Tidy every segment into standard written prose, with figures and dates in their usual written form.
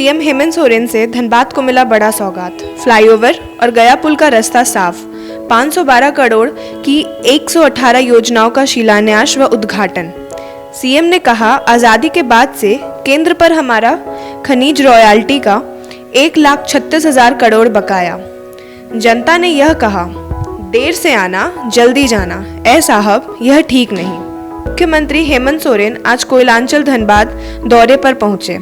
CM Hemant Soren से धनबाद को मिला बड़ा सौगात। फ्लाईओवर और गया पुल का रास्ता साफ। 512 करोड़ की 118 योजनाओं का शिलान्यास व उद्घाटन। सीएम ने कहा, आज़ादी के बाद से केंद्र पर हमारा खनिज रॉयल्टी का 1,36,000 करोड़ बकाया। जनता ने यह कहा, देर से आना जल्दी जाना, ऐ साहब यह ठीक नहीं। मुख्यमंत्री हेमंत सोरेन आज कोयलांचल धनबाद दौरे पर पहुंचे,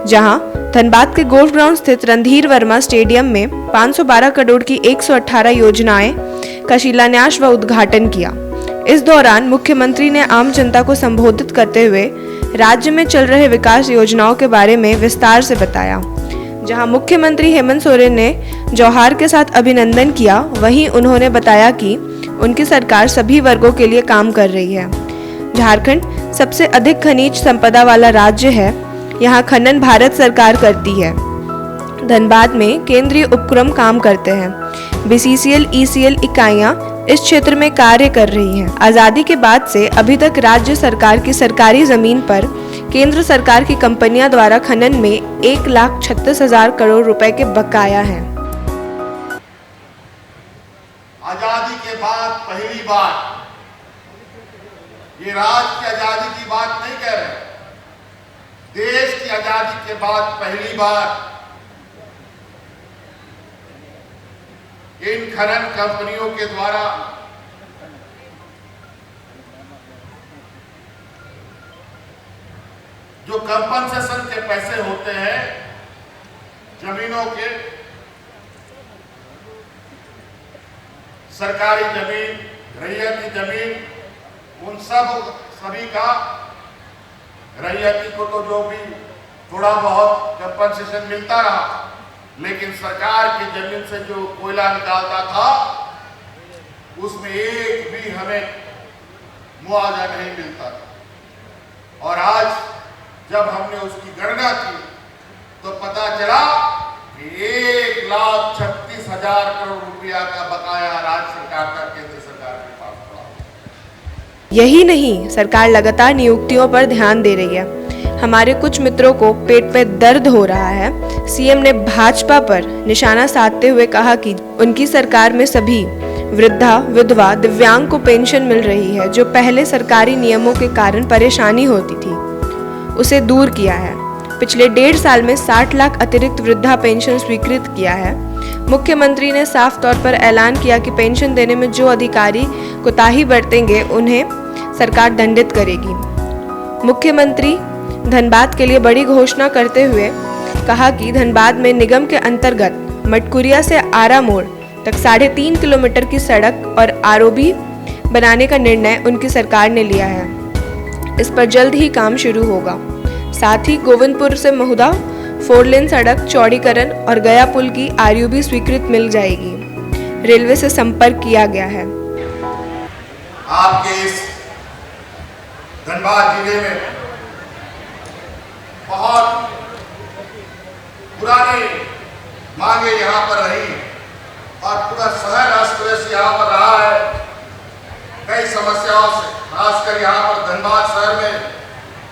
जहां धनबाद के गोल्फ ग्राउंड स्थित रणधीर वर्मा स्टेडियम में 512 करोड़ की 118 योजनाएं का शिलान्यास व उद्घाटन किया। इस दौरान मुख्यमंत्री ने आम जनता को संबोधित करते हुए राज्य में चल रहे विकास योजनाओं के बारे में विस्तार से बताया। जहां मुख्यमंत्री हेमंत सोरेन ने जौहार के साथ अभिनंदन किया, वहीं उन्होंने बताया कि उनकी सरकार सभी वर्गों के लिए काम कर रही है। झारखंड सबसे अधिक खनिज संपदा वाला राज्य है। यहाँ खनन भारत सरकार करती है। धनबाद में केंद्रीय उपक्रम काम करते हैं। BCCL, ECL इकाइयाँ इस क्षेत्र में कार्य कर रही हैं। आज़ादी के बाद से अभी तक राज्य सरकार की सरकारी जमीन पर केंद्र सरकार की कंपनियां द्वारा खनन में 1,36,000 करोड़ रुपए के बकाया हैं। आजादी के बाद पहली बार, ये राज्य की आजादी की बात नहीं कह रहे, देश की आजादी के बाद पहली बार इन खनन कंपनियों के द्वारा जो कंपनसेशन के पैसे होते हैं जमीनों के, सरकारी जमीन, रैयती जमीन, उन सभी का रैयती को तो जो भी थोड़ा बहुत कंपनसेशन मिलता रहा, लेकिन सरकार की जमीन से जो कोयला निकालता था उसमें एक भी हमें मुआवजा नहीं मिलता था। और आज जब हमने उसकी गणना की तो पता चला कि 1,36,000 करोड़ रुपया का बकाया राज्य सरकार का केंद्र सरकार के पास पड़ा। यही नहीं, सरकार लगातार नियुक्तियों पर ध्यान दे रही है। हमारे कुछ मित्रों को पेट पे दर्द हो रहा है। सीएम ने भाजपा पर निशाना साधते हुए कहा कि उनकी सरकार में सभी वृद्धा, विधवा, दिव्यांग को पेंशन मिल रही है। जो पहले सरकारी नियमों के कारण परेशानी होती थी, उसे दूर किया है। पिछले 1.5 साल में 60 लाख अतिरिक्त वृद्धा पेंशन स्वीकृत किया है। मुख्यमंत्री ने साफ तौर पर ऐलान किया कि पेंशन देने में जो अधिकारी कोताही बरतेंगे उन्हें सरकार दंडित करेगी। मुख्यमंत्री धनबाद के लिए बड़ी घोषणा करते हुए कहा कि धनबाद में निगम के अंतर्गत मटकुरिया से आरा मोड़ तक 3.5 किलोमीटर की सड़क और ROB बनाने का निर्णय उनकी सरकार ने लिया है। इस पर जल्द ही काम शुरू होगा। साथ ही गोविंदपुर से महुदा 4 लेन सड़क चौड़ीकरण और गया पुल की ROB स्वीकृत मिल जाएगी। रेलवे से संपर्क किया गया है। आपके इस धनबाद जिले में बहुत पुरानी मांगे यहाँ पर रही और पूरा शहर अस्त-व्यस्त यहाँ पर रहा है कई समस्याओं से। खासकर यहाँ पर धनबाद शहर में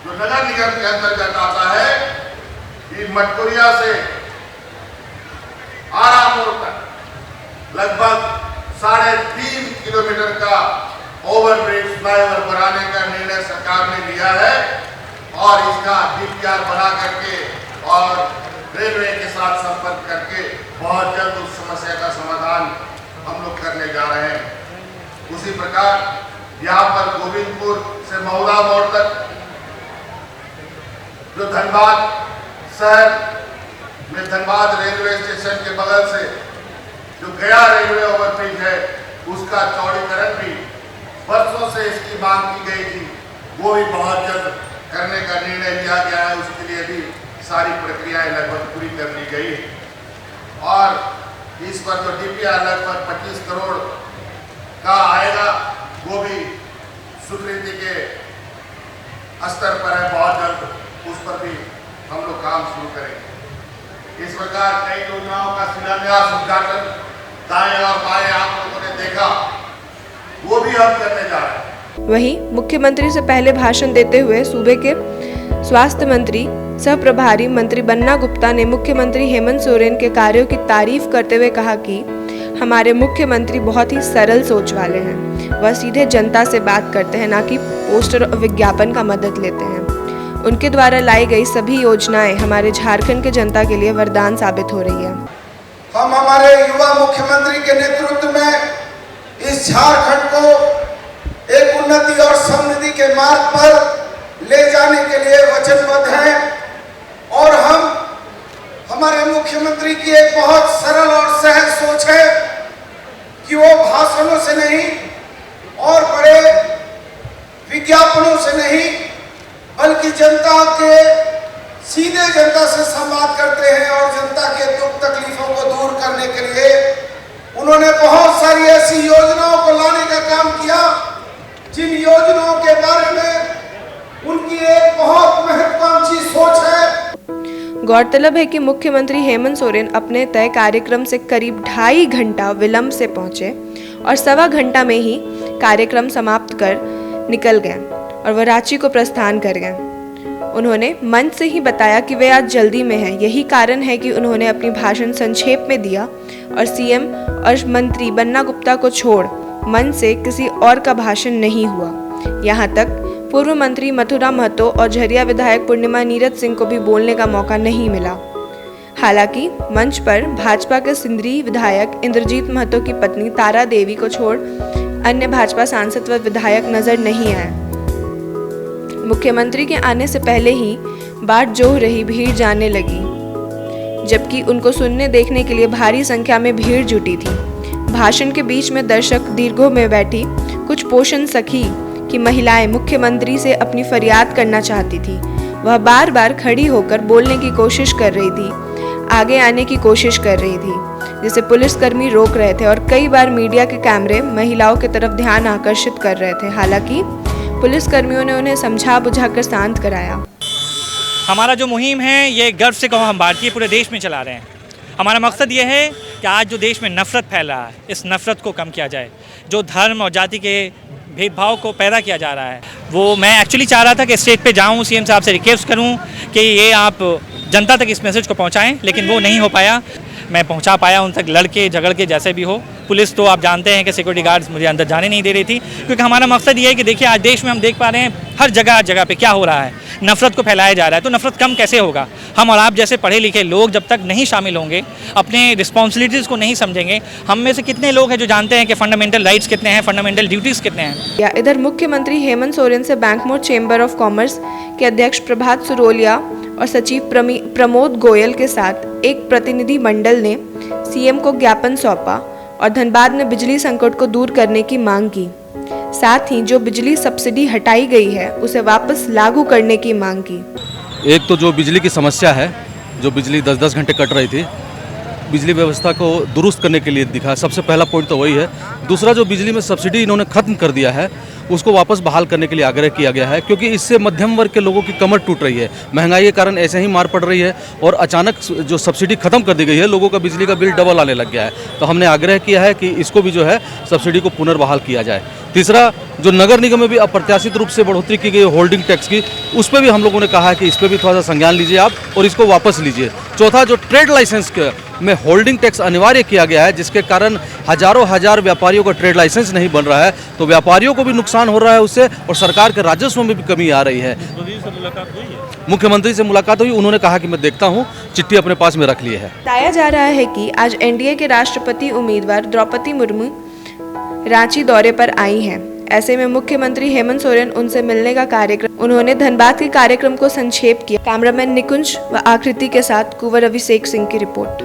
जो नगर निगम के अंतर्गत आता है, कि मटकुरिया से आरा मोड़ तक लगभग 3.5 किलोमीटर का ओवरब्रिज फ्लाईओवर बनाने का निर्णय सरकार ने लिया है और इसका DPR बना करके और रेलवे के साथ संपर्क करके बहुत जल्द उस समस्या का समाधान हम लोग करने जा रहे हैं। उसी प्रकार यहाँ पर गोविंदपुर से महुदा मोड़ तक जो धनबाद शहर में धनबाद रेलवे स्टेशन के बगल से जो गया रेलवे ओवरब्रिज है, उसका चौड़ीकरण भी वर्षों से इसकी मांग की गई थी, वो भी बहुत जल्द करने का निर्णय लिया गया है। उसके लिए भी सारी प्रक्रियाएं लगभग पूरी कर ली गई है और इस पर जो DPR लगभग 25 करोड़ का आएगा, वो भी स्वीकृति के स्तर पर है। बहुत जल्द उस पर भी हम लोग काम शुरू करेंगे। इस प्रकार कई योजनाओं का शिलान्यास, उद्घाटन दाएं और बाएं आप लोगों ने देखा, वो भी हम करने जा रहे हैं। वहीं मुख्यमंत्री से पहले भाषण देते हुए सूबे के स्वास्थ्य मंत्री सह प्रभारी मंत्री बन्ना गुप्ता ने मुख्यमंत्री हेमंत सोरेन के कार्यों की तारीफ करते हुए कहा कि हमारे मुख्यमंत्री बहुत ही सरल सोच वाले हैं। वह सीधे जनता से बात करते हैं, ना कि पोस्टर और विज्ञापन का मदद लेते हैं। उनके द्वारा लाई गई सभी योजनाएं हमारे झारखंड के जनता के लिए वरदान साबित हो रही है। हम हमारे युवा मुख्यमंत्री के नेतृत्व में इस झारखंड को एक उन्नति और समृद्धि के मार्ग पर ले जाने के लिए वचनबद्ध हैं और हम हमारे मुख्यमंत्री की एक बहुत सरल और सहज सोच है कि वो भाषणों से नहीं और बड़े विज्ञापनों से नहीं, बल्कि जनता के सीधे जनता से संवाद करते हैं और जनता के दुख तकलीफों को दूर करने के लिए उन्होंने बहुत सारी ऐसी योजनाओं को लाने का काम किया जिन योजनाओं के बारे में उनकी एक बहुत महत्वाकांक्षी सोच है। गौरतलब है कि मुख्यमंत्री हेमंत सोरेन अपने तय कार्यक्रम से करीब 2.5 घंटा विलंब से पहुंचे और 1.25 घंटा में ही कार्यक्रम समाप्त कर निकल गए और वह रांची को प्रस्थान कर गए। उन्होंने मंच से ही बताया कि वे आज जल्दी में हैं। यही कारण है कि उन्होंने अपनी भाषण संक्षेप में दिया और सीएम और मंत्री बन्ना गुप्ता को छोड़ मंच से किसी और का भाषण नहीं हुआ। यहाँ तक पूर्व मंत्री मथुरा महतो और झरिया विधायक पूर्णिमा नीरज सिंह को भी बोलने का मौका नहीं मिला। हालांकि मंच पर भाजपा के सिंदरी विधायक इंद्रजीत महतो की पत्नी तारा देवी को छोड़ अन्य भाजपा सांसद व विधायक नजर नहीं आए। मुख्यमंत्री के आने से पहले ही बाट जोह रही भीड़ जाने लगी, जबकि उनको सुनने देखने के लिए भारी संख्या में भीड़ जुटी थी। भाषण के बीच में दर्शक दीर्घों में बैठी कुछ पोषण सखी की महिलाएं मुख्यमंत्री से अपनी फरियाद करना चाहती थी। वह बार बार खड़ी होकर बोलने की कोशिश कर रही थी, आगे आने की कोशिश कर रही थी, जिसे पुलिसकर्मी रोक रहे थे और कई बार मीडिया के कैमरे महिलाओं की तरफ ध्यान आकर्षित कर रहे थे। हालांकि पुलिसकर्मियों ने उन्हें समझा बुझाकर शांत कराया। हमारा जो मुहिम है ये गर्व से कहो हम भारतीय पूरे देश में चला रहे हैं। हमारा मकसद ये है कि आज जो देश में नफरत फैल रहा है, इस नफरत को कम किया जाए। जो धर्म और जाति के भेदभाव को पैदा किया जा रहा है, वो मैं एक्चुअली चाह रहा था कि स्टेज पे जाऊं, सीएम साहब से रिक्वेस्ट करूं कि ये आप जनता तक इस मैसेज को पहुंचाएं, लेकिन वो नहीं हो पाया। मैं पहुंचा पाया उन तक, लड़के झगड़ के जैसे भी हो। पुलिस तो आप जानते हैं कि सिक्योरिटी गार्ड्स मुझे अंदर जाने नहीं दे रही थी, क्योंकि हमारा मकसद ये है कि देखिए आज देश में हम देख पा रहे हैं हर जगह पे क्या हो रहा है, नफरत को फैलाया जा रहा है। तो नफरत कम कैसे होगा? हम और आप जैसे पढ़े लिखे लोग जब तक नहीं शामिल होंगे, अपने रिस्पॉन्सिबिलिटीज़ को नहीं समझेंगे। हम में से कितने लोग हैं जो जानते हैं कि फंडामेंटल राइट्स कितने हैं, फंडामेंटल ड्यूटीज़ कितने हैं? इधर मुख्यमंत्री हेमंत सोरेन से बैंक मोड़ चेंबर ऑफ कॉमर्स के अध्यक्ष प्रभात सुरोलिया और सचिव प्रमोद गोयल के साथ एक प्रतिनिधि मंडल ने सीएम को ज्ञापन सौंपा और धनबाद में बिजली संकट को दूर करने की मांग की। साथ ही जो बिजली सब्सिडी हटाई गई है उसे वापस लागू करने की मांग की। एक तो जो बिजली की समस्या है, जो बिजली 10-10 घंटे कट रही थी, बिजली व्यवस्था को दुरुस्त करने के लिए दिखा। सबसे पहला पॉइंट तो वही है। दूसरा, जो बिजली में सब्सिडी इन्होंने खत्म कर दिया है, उसको वापस बहाल करने के लिए आग्रह किया गया है, क्योंकि इससे मध्यम वर्ग के लोगों की कमर टूट रही है। महंगाई के कारण ऐसे ही मार पड़ रही है और अचानक जो सब्सिडी खत्म कर दी गई है, लोगों का बिजली का बिल डबल आने लग गया है। तो हमने आग्रह किया है कि इसको भी जो है सब्सिडी को पुनर्बहाल किया जाए। तीसरा, जो नगर निगम में भी अप्रत्याशित रूप से बढ़ोतरी की गई होल्डिंग टैक्स की, उस पर भी हम लोगों ने कहा है कि इस पर भी थोड़ा सा संज्ञान लीजिए आप और इसको वापस लीजिए। चौथा, जो ट्रेड लाइसेंस में होल्डिंग टैक्स अनिवार्य किया गया है, जिसके कारण हजारों हजार व्यापारियों का ट्रेड लाइसेंस नहीं बन रहा है, तो व्यापारियों को भी नुकसान हो रहा है उससे और सरकार के राजस्व में भी कमी आ रही है। मुख्यमंत्री से मुलाकात हुई, उन्होंने कहा कि मैं देखता हूं, चिट्ठी अपने पास में रख ली है। बताया जा रहा है कि आज एनडीए के राष्ट्रपति उम्मीदवार द्रौपदी मुर्मू रांची दौरे पर आई हैं। ऐसे में मुख्यमंत्री हेमंत सोरेन उनसे मिलने का कार्यक्रम, उन्होंने धनबाद के कार्यक्रम को संक्षेप किया। कैमरामैन निकुंज व आकृति के साथ कुंवर अभिषेक सिंह की रिपोर्ट।